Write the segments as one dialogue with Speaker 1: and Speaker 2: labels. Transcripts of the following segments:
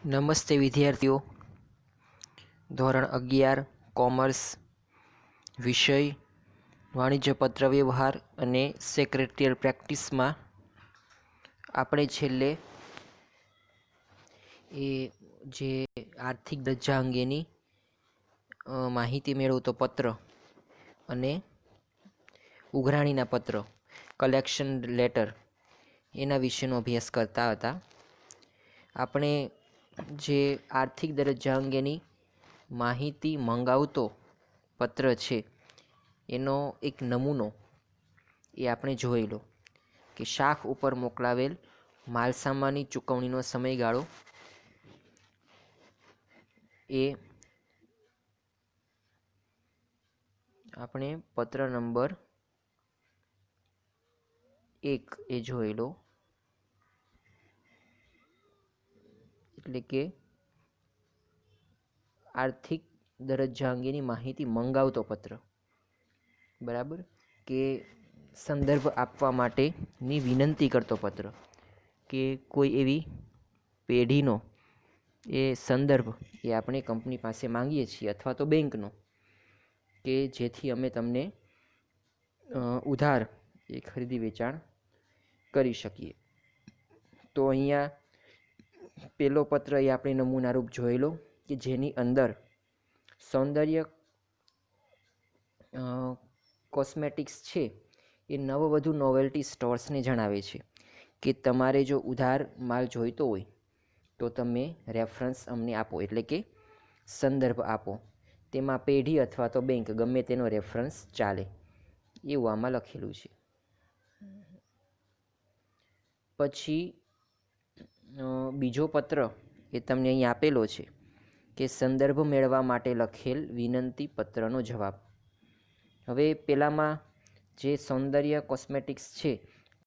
Speaker 1: નમસ્તે વિદ્યાર્થીઓ. ધોરણ 11 કોમર્સ વિષય વાણિજ્ય પત્ર વ્યવહાર અને સેક્રેટરીયલ પ્રેક્ટિસમાં આપણે છેલ્લે એ જે આર્થિક દરજ્જા અંગેની માહિતી મેળવતો પત્ર અને ઉઘરાણીના પત્ર કલેક્શન લેટર એના વિશેનો અભ્યાસ કરતા હતા. આપણે જે આર્થિક દરજ્જા અંગેની માહિતી મંગાવતો પત્ર છે એનો એક નમૂનો એ આપણે જોઈ લો કે શાખ ઉપર મોકલાવેલ માલસામાનની ચૂકવણીનો સમયગાળો એ આપણે પત્ર નંબર 1 એ જોઈ લો, એટલે કે આર્થિક દરજ્જા અંગેની માહિતી મંગાવતો પત્ર, બરાબર, કે સંદર્ભ આપવા માટેની વિનંતી કરતો પત્ર, કે કોઈ એવી પેઢીનો એ સંદર્ભ એ આપણે કંપની પાસે માંગીએ છીએ અથવા તો બેંકનો, કે જેથી અમે તમને ઉધાર એ ખરીદી વેચાણ કરી શકીએ. તો અહીંયા પેલો પત્ર એ આપણે નમૂનારૂપ જોઈ લો કે જેની અંદર સૌંદર્ય કોસ્મેટિક્સ છે એ નવવધુ નોવેલ્ટી સ્ટોર્સને જણાવે છે કે તમારે જો ઉધાર માલ જોઈતો હોય તો તમે રેફરન્સ અમને આપો, એટલે કે સંદર્ભ આપો. તેમાં પેઢી અથવા તો બેંક ગમે તેનો રેફરન્સ ચાલે, એવું આમાં લખેલું છે. પછી બીજો પત્ર એ તમને અહીં આપેલો છે કે સંદર્ભ મેળવવા માટે લખેલ વિનંતી પત્રનો જવાબ. હવે પેલામાં જે સૌંદર્ય કોસ્મેટિક્સ છે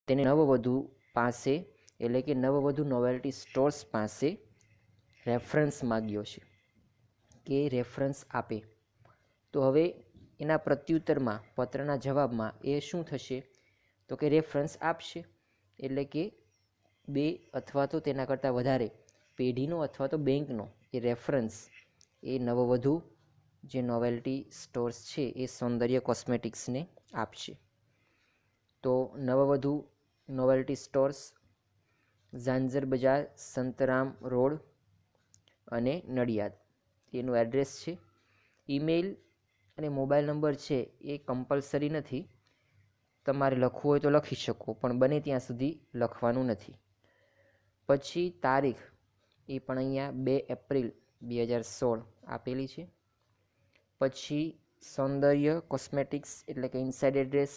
Speaker 1: તેને નવવધુ પાસે, એટલે કે નવવધુ નોવેલ્ટી સ્ટોર્સ પાસે રેફરન્સ માગ્યો છે કે રેફરન્સ આપે. તો હવે એના પ્રત્યુત્તરમાં પત્રના જવાબમાં એ શું થશે તો કે રેફરન્સ આપશે, એટલે કે 2 અથવા તો તેના કરતાં વધારે પેઢીનો અથવા તો બેંકનો એ રેફરન્સ એ નવવધુ જે નોવેલ્ટી સ્ટોર્સ છે એ સૌંદર્ય કોસ્મેટિક્સને આપશે. તો નવવધુ નોવેલ્ટી સ્ટોર્સ, ઝાંઝર બજાર, સંતરામ રોડ અને નડિયાદ, એનું એડ્રેસ છે. ઈમેલ અને મોબાઈલ નંબર છે એ કમ્પલસરી નથી, તમારે લખવું હોય તો લખી શકો, પણ બને ત્યાં સુધી લખવાનું નથી. પછી તારીખ એ પણ અહીંયા 2 એપ્રિલ 2016 આપેલી છે. પછી સૌંદર્ય કોસ્મેટિક્સ એટલે કે ઇનસાઇડ એડ્રેસ,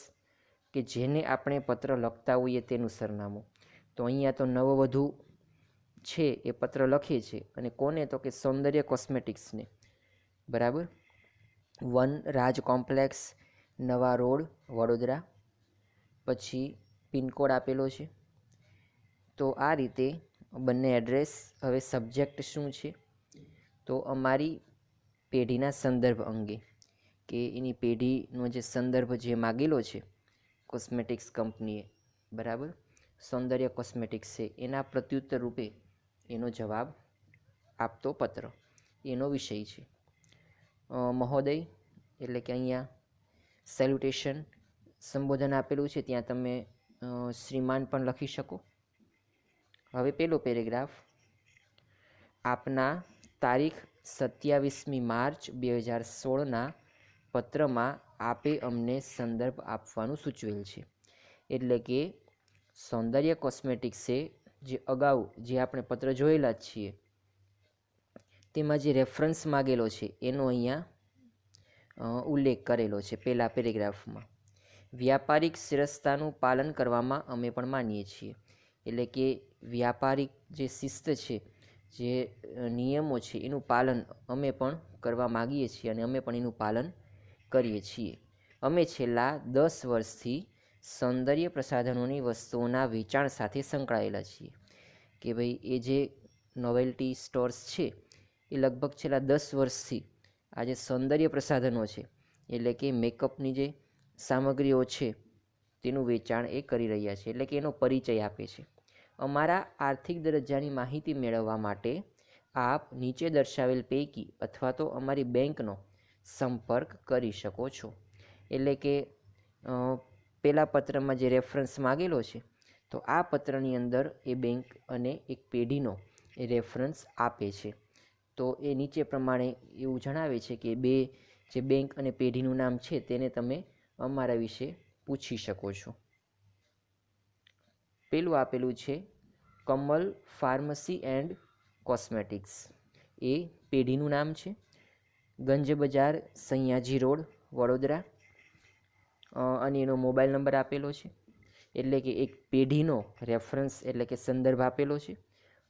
Speaker 1: કે જેને આપણે પત્ર લખતા હોઈએ તેનું સરનામું. તો અહીંયા તો નવવધુ છે એ પત્ર લખે છે, અને કોને તો કે સૌંદર્ય કોસ્મેટિક્સને, બરાબર. 1 રાજ કોમ્પ્લેક્સ, નવા રોડ, વડોદરા. પછી પિનકોડ આપેલો છે. તો આ રીતે બંને એડ્રેસ. હવે સબ્જેક્ટ શું છે તો અમારી પેઢીના સંદર્ભ અંગે, કે એની પેઢીનો જે સંદર્ભ જે માગેલો છે કોસ્મેટિક્સ કંપનીએ, બરાબર, સૌંદર્ય કોસ્મેટિક્સ છે એના પ્રત્યુત્તર રૂપે એનો જવાબ આપતો પત્ર, એનો વિષય છે. મહોદય એટલે કે અહીંયા સેલ્યુટેશન સંબોધન આપેલું છે, ત્યાં તમે શ્રીમાન પણ લખી શકો. હવે પેલો પેરેગ્રાફ, આપના તારીખ 27મી માર્ચ 2016ના પત્રમાં આપે અમને સંદર્ભ આપવાનું સૂચવેલ છે. એટલે કે સૌંદર્ય કોસ્મેટિક્સે જે અગાઉ જે આપણે પત્ર જોયેલા જ છીએ તેમાં જે રેફરન્સ માગેલો છે એનો અહીંયા ઉલ્લેખ કરેલો છે પહેલા પેરેગ્રાફમાં. વ્યાપારિક શિરસ્તાનું પાલન કરવામાં અમે પણ માનીએ છીએ, એટલે કે વ્યાપારિક જે શિસ્ત છે, જે નિયમો છે એનું પાલન અમે પણ કરવા માગીએ છીએ અને અમે પણ એનું પાલન કરીએ છીએ. અમે છેલ્લા 10 વર્ષથી સૌંદર્ય પ્રસાધનોની વસ્તુઓના વેચાણ સાથે સંકળાયેલા છીએ. કે ભાઈ એ જે નોવેલ્ટી સ્ટોર્સ છે એ લગભગ છેલ્લા 10 વર્ષથી આ જે સૌંદર્ય પ્રસાધનો છે, એટલે કે મેકઅપની જે સામગ્રીઓ છે તેનું વેચાણ એ કરી રહ્યા છે, એટલે કે એનો પરિચય આપે છે. અમારા આર્થિક દરજ્જાની માહિતી મેળવવા માટે આપ નીચે દર્શાવેલ પૈકી અથવા તો અમારી બેંકનો સંપર્ક કરી શકો છો. એટલે કે પહેલા પત્રમાં જે રેફરન્સ માગેલો છે, તો આ પત્રની અંદર એ બેંક અને એક પેઢીનો એ રેફરન્સ આપે છે. તો એ નીચે પ્રમાણે એવું જણાવે છે કે બે જે બેંક અને પેઢીનું નામ છે તેને તમે અમારા વિશે પૂછી શકો છો. પેલું આપેલું છે કમલ ફાર્મસી એન્ડ કોસ્મેટિક્સ. એ પેઢીનું નામ છે. ગંજ બજાર, સૈયાજી રોડ, વડોદરા. અને એનો મોબાઈલ નંબર આપેલો છે. એટલે કે એક પેઢીનો રેફરન્સ એટલે કે સંદર્ભ આપેલો છે,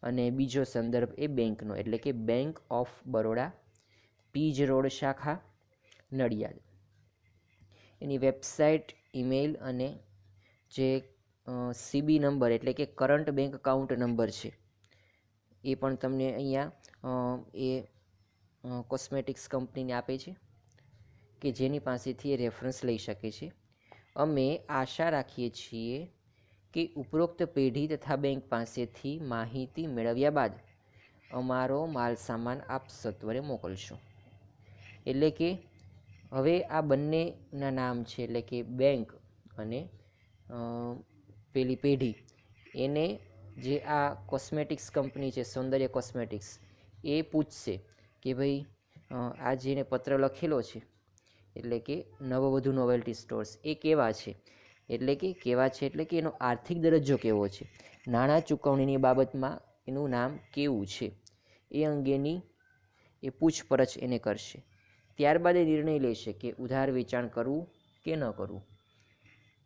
Speaker 1: અને બીજો સંદર્ભ એ બેંકનો એટલે કે bank of Baroda, Pij road શાખા, નડિયાદ. એની વેબસાઇટ, ઈમેલ અને જે સીબી નંબર એટલે કે કરંટ બેંક અકાઉન્ટ નંબર છે એ પણ તમને અહીંયા એ કોસ્મેટિક્સ કંપનીને આપે છે કે જેની પાસેથી એ રેફરન્સ લઈ શકે છે. અમે આશા રાખીએ છીએ કે ઉપરોક્ત પેઢી તથા બેંક પાસેથી માહિતી મેળવ્યા બાદ અમારો માલ સામાન આપ સત્વરે મોકલશો. એટલે કે હવે આ બંનેના નામ છે, એટલે કે બેંક અને પેલી પેઢી, એને જે આ કોસ્મેટિક્સ કંપની છે સૌંદર્ય કોસ્મેટિક્સ, એ પૂછશે કે ભાઈ આ જેને પત્ર લખેલો છે એટલે કે નવવધુ નોવેલ્ટી સ્ટોર્સ એ કેવા છે, એટલે કે કેવા છે એટલે કે એનો આર્થિક દરજ્જો કેવો છે, નાણાં ચૂકવણીની બાબતમાં એનું નામ કેવું છે, એ અંગેની એ પૂછપરછ એને કરશે. ત્યારબાદ એ નિર્ણય લેશે કે ઉધાર વેચાણ કરવું કે ન કરવું.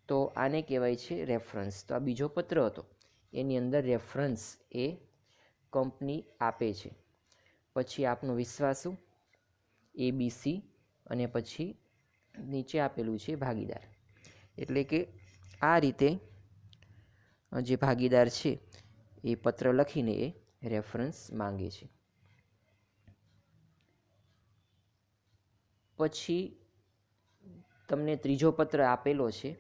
Speaker 1: તો આને કહેવાય છે રેફરન્સ. તો આ બીજો પત્ર હતો, એની અંદર રેફરન્સ એ કંપની આપે છે. પછી આપનો વિશ્વાસુ, ABC, અને પછી નીચે આપેલું છે ભાગીદાર. એટલે કે આ રીતે જે ભાગીદાર છે એ પત્ર લખીને એ રેફરન્સ માંગે છે. પછી તમને ત્રીજો પત્ર આપેલો છે,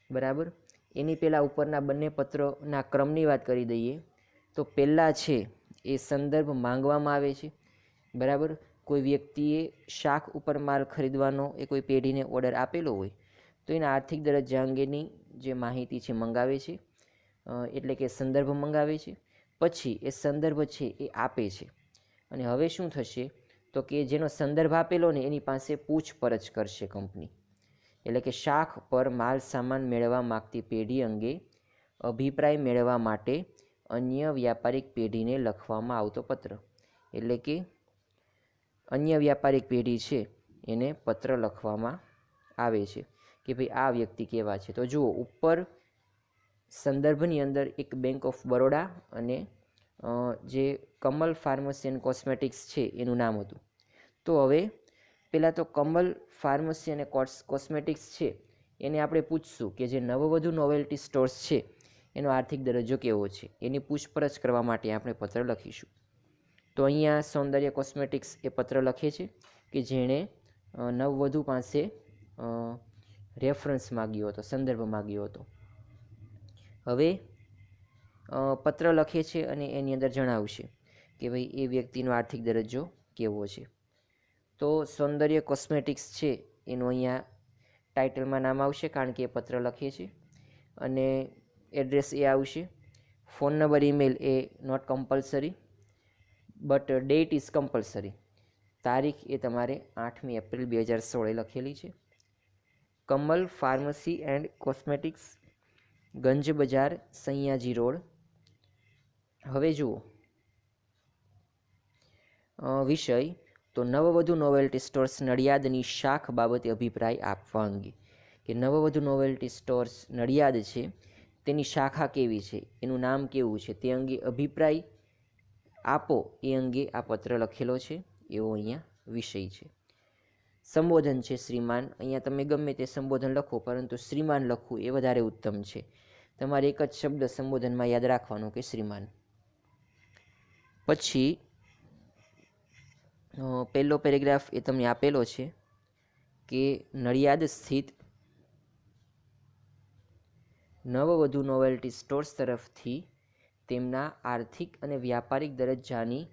Speaker 1: બરાબર. એની પહેલાં ઉપરના બંને પત્રના ક્રમની વાત કરી દઈએ. તો પહેલાં છે એ સંદર્ભ માંગવામાં આવે છે, બરાબર. કોઈ વ્યક્તિએ શાખ ઉપર માલ ખરીદવાનો એ કોઈ પેઢીને ઓર્ડર આપેલો હોય તો એના આર્થિક દરજ્જા અંગેની જે માહિતી છે મંગાવે છે, એટલે કે સંદર્ભ મંગાવે છે. પછી એ સંદર્ભ છે એ આપે છે. અને હવે શું થશે તો કે જેનો સંદર્ભ આપેલો ને એની પાસે પૂછપરછ કરશે કંપની. એટલે કે શાખ પર માલ સામાન મેળવવા માગતી પેઢી અંગે અભિપ્રાય મેળવવા માટે અન્ય વ્યાપારિક પેઢીને લખવામાં આવતો પત્ર. એટલે કે અન્ય વ્યાપારિક પેઢી છે એને પત્ર લખવામાં આવે છે કે ભાઈ આ વ્યક્તિ કેવા છે. તો જુઓ, ઉપર સંદર્ભની અંદર એક બેંક ઓફ બરોડા અને જે કમલ ફાર્મસી એન્ડ કોસ્મેટિક્સ છે એનું નામ હતું. તો હવે પહેલાં તો કમલ ફાર્મસી અને કોસ્મેટિક્સ છે એને આપણે પૂછશું કે જે નવવધુ નોવેલ્ટી સ્ટોર્સ છે એનો આર્થિક દરજ્જો કેવો છે, એની પૂછપરછ કરવા માટે આપણે પત્ર લખીશું. તો અહીંયા સૌંદર્ય કોસ્મેટિક્સ એ પત્ર લખે છે કે જેણે નવવધુ પાસે રેફરન્સ માગ્યો હતો, સંદર્ભ માગ્યો હતો. હવે પત્ર લખે છે અને એની અંદર જણાવશે કે ભાઈ એ વ્યક્તિનો આર્થિક દરજ્જો કેવો છે. તો સૌંદર્ય કોસ્મેટિક્સ છે એનું અહીંયા ટાઇટલમાં નામ આવશે કારણ કે એ પત્ર લખે છે, અને એડ્રેસ એ આવશે. ફોન નંબર, ઈમેલ એ not compulsory but date is compulsory. તારીખ એ તમારે 8મી એપ્રિલ 2016 લખેલી છે. Kamal pharmacy and cosmetics, Ganj Bazar, Sayaji road. હવે જુઓ વિષય, તો નવવધુ નોવેલ્ટી સ્ટોર્સ નડિયાદની શાખ બાબતે અભિપ્રાય આપવા અંગે. કે નવવધુ નોવેલ્ટી સ્ટોર્સ નડિયાદ છે તેની શાખા કેવી છે, એનું નામ કેવું છે, તે અંગે અભિપ્રાય આપો એ અંગે આ પત્ર લખેલો છે, એવો અહીંયા વિષય છે. સંબોધન છે શ્રીમાન. અહીંયા તમે ગમે તે સંબોધન લખો, પરંતુ શ્રીમાન લખવું એ વધારે ઉત્તમ છે. તમારે એક જ શબ્દ સંબોધનમાં યાદ રાખવાનો કે શ્રીમાન. પછી પહેલો પેરેગ્રાફ એ તમને આપેલો છે કે નડિયાદ સ્થિત નવવધુ નોવેલ્ટી સ્ટોર્સ તરફથી તેમના આર્થિક અને વ્યાપારિક દરજ્જાની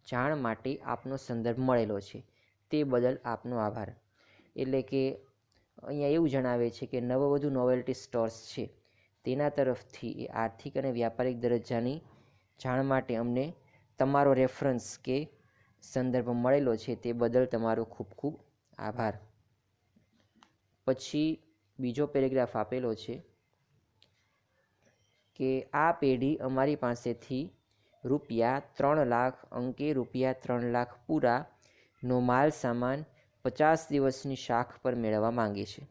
Speaker 1: જાણ માટે આપનો સંદર્ભ મળેલો છે, તે બદલ આપનો આભાર. એટલે કે અહીંયા એવું જણાવે છે કે નવવધુ નોવેલ્ટી સ્ટોર્સ છે તેના તરફથી એ આર્થિક અને વ્યાપારિક દરજ્જાની જાણ માટે અમને તમારો રેફરન્સ કે સંદર્ભ મળેલો છે, તે બદલ તમારો ખૂબ ખૂબ આભાર. પછી બીજો પેરેગ્રાફ આપેલો છે કે આ પેઢી અમારી પાસેથી ₹3 લાખ અંકે ₹3 લાખ પૂરાનો માલ સામાન 50 દિવસની શાખ પર મેળવવા માંગે છે.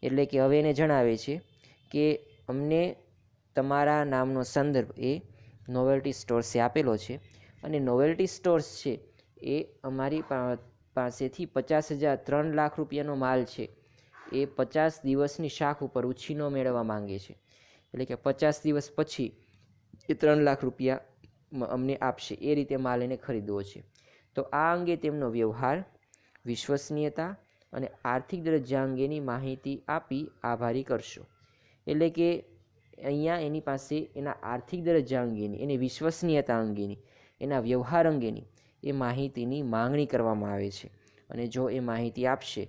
Speaker 1: એટલે કે હવે એને જણાવે છે કે અમને તમારા નામનો સંદર્ભ એ નોવેલ્ટી સ્ટોર્સે આપેલો છે અને નોવેલ્ટી સ્ટોર્સ છે એ અમારી પાસેથી 3 લાખ રૂપિયાનો માલ છે એ 50 દિવસની શાખ ઉપર ઉછીનો મેળવવા માંગે છે. એટલે કે 50 દિવસ પછી એ 3 લાખ રૂપિયા અમને આપશે, એ રીતે માલ એને ખરીદવો છે. તો આ અંગે તેમનો વ્યવહાર, વિશ્વસનીયતા અને આર્થિક દરજ્જા અંગેની માહિતી આપી આભારી કરશો. એટલે કે અહીંયા એની પાસે એના આર્થિક દરજ્જા અંગેની, એની વિશ્વસનીયતા અંગેની, એના વ્યવહાર અંગેની એ માહિતીની માંગણી કરવામાં આવે છે અને જો એ માહિતી આપશે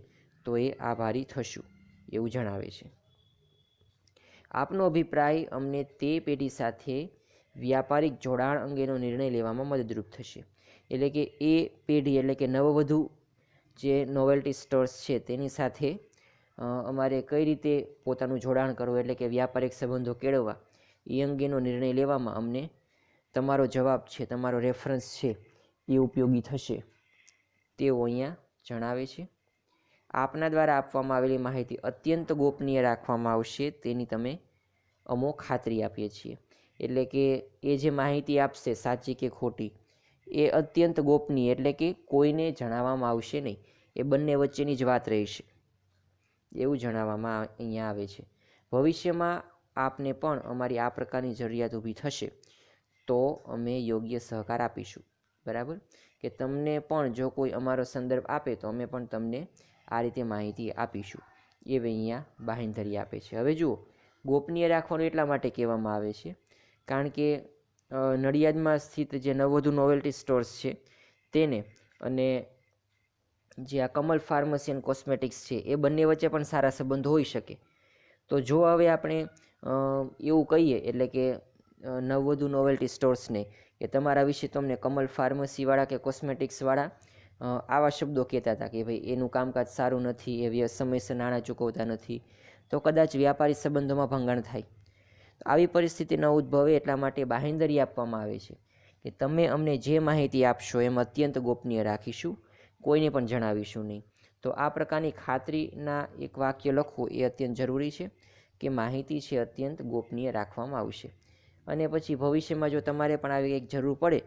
Speaker 1: તો એ આભારી થશું એવું જણાવે છે. આપનો અભિપ્રાય અમને તે પેઢી સાથે વ્યાપારિક જોડાણ અંગેનો નિર્ણય લેવામાં મદદરૂપ થશે. એટલે કે એ પેઢી એટલે કે નવવધુ જે નોવેલ્ટી સ્ટોર્સ છે તેની સાથે અમારે કઈ રીતે પોતાનું જોડાણ કરવું, એટલે કે વ્યાપારિક સંબંધો કેળવવા, એ અંગેનો નિર્ણય લેવામાં અમને તમારો જવાબ છે, તમારો રેફરન્સ છે એ ઉપયોગી થશે તેવું અહીંયા જણાવે છે. આપના દ્વારા આપવામાં આવેલી માહિતી અત્યંત ગોપનીય રાખવામાં આવશે તેની તમે અમો ખાતરી આપીએ છીએ. એટલે કે એ જે માહિતી આપશે, સાચી કે ખોટી, એ અત્યંત ગોપનીય એટલે કે કોઈને જણાવવામાં આવશે નહીં, એ બંને વચ્ચેની જ વાત રહેશે એવું જણાવવામાં અહીંયા આવે છે. ભવિષ્યમાં આપને પણ અમારી આ પ્રકારની જરૂરિયાત ઊભી થશે તો અમે યોગ્ય સહકાર આપીશું. બરાબર, કે તમને પણ જો કોઈ અમારો સંદર્ભ આપે તો અમે પણ તમને આ રીતે માહિતી આપીશું, એ અહીંયા બાંહેધરી આપે છે. હવે જુઓ, ગોપનીય રાખવાનું એટલા માટે કહેવામાં આવે છે કારણ કે નડિયાદમાં સ્થિત જે નવવધુ નોવેલ્ટી સ્ટોર્સ છે તેને અને જે આ કમલ ફાર્મસી એન્ડ કોસ્મેટિક્સ છે એ બંને વચ્ચે પણ સારા સંબંધો હોઈ શકે. તો જો હવે આપણે એવું કહીએ, એટલે કે નવવધુ નોવેલ્ટી સ્ટોર્સને કે તમારા વિશે તમને કમલ ફાર્મસીવાળા કે કોસ્મેટિક્સવાળા આવા શબ્દો કહેતા હતા કે ભાઈ એનું કામકાજ સારું નથી, એ સમયસર નાણાં ચૂકવતા નથી, તો કદાચ વ્યાપારી સંબંધોમાં ભંગાણ થાય. આવી પરિસ્થિતિ ન ઉદ્ભવે એટલા માટે બાંહેધરી આપવામાં આવે છે કે તમે અમને જે માહિતી આપશો એમ અત્યંત ગોપનીય રાખીશું, કોઈને પણ જણાવીશું નહીં. તો આ પ્રકારની ખાતરીના એક વાક્ય લખવું એ અત્યંત જરૂરી છે કે માહિતી છે અત્યંત ગોપનીય રાખવામાં આવશે. અને પછી ભવિષ્યમાં જો તમારે પણ આવી એક જરૂર પડે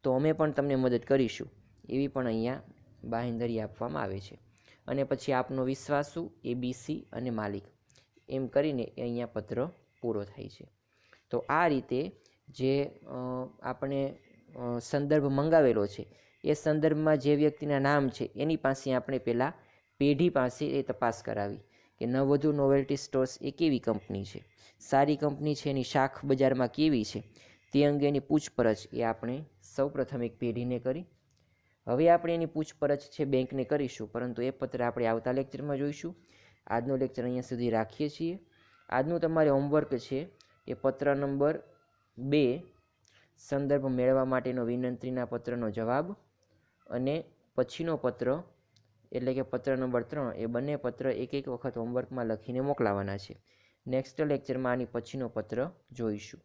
Speaker 1: તો અમે પણ તમને મદદ કરીશું, એવી પણ અહીંયા બાંહેધરી આપવામાં આવે છે. અને પછી આપનો વિશ્વાસુ, ABC અને માલિક, એમ કરીને અહીંયા પત્ર પૂરો થાય છે. તો આ રીતે જે આપણે સંદર્ભ મંગાવેલો છે એ સંદર્ભમાં જે વ્યક્તિના નામ છે એની પાસે આપણે પહેલાં પેઢી પાસે એ તપાસ કરાવી કે નવવધુ નોવેલ્ટી સ્ટોર્સ એ કેવી કંપની છે, સારી કંપની છે, એની શાખ બજારમાં કેવી છે, તે અંગેની પૂછપરછ એ આપણે સૌપ્રથમ એક પેઢીને કરી. હવે આપણે એની પૂછપરછ છે બેંકને કરીશું, પરંતુ એ પત્ર આપણે આવતા લેક્ચરમાં જોઈશું. આજનો લેક્ચર અહીંયા સુધી રાખીએ છીએ. આજનું તમારે હોમવર્ક છે એ પત્ર નંબર 2 સંદર્ભ મેળવવા માટેનો વિનંતીના પત્રનો જવાબ અને પછીનો પત્ર એટલે કે પત્ર નંબર 3 એ બંને પત્ર એક એક વખત હોમવર્કમાં લખીને મોકલાવાના છે. નેક્સ્ટ લેક્ચરમાં આની પછીનો પત્ર જોઈશું.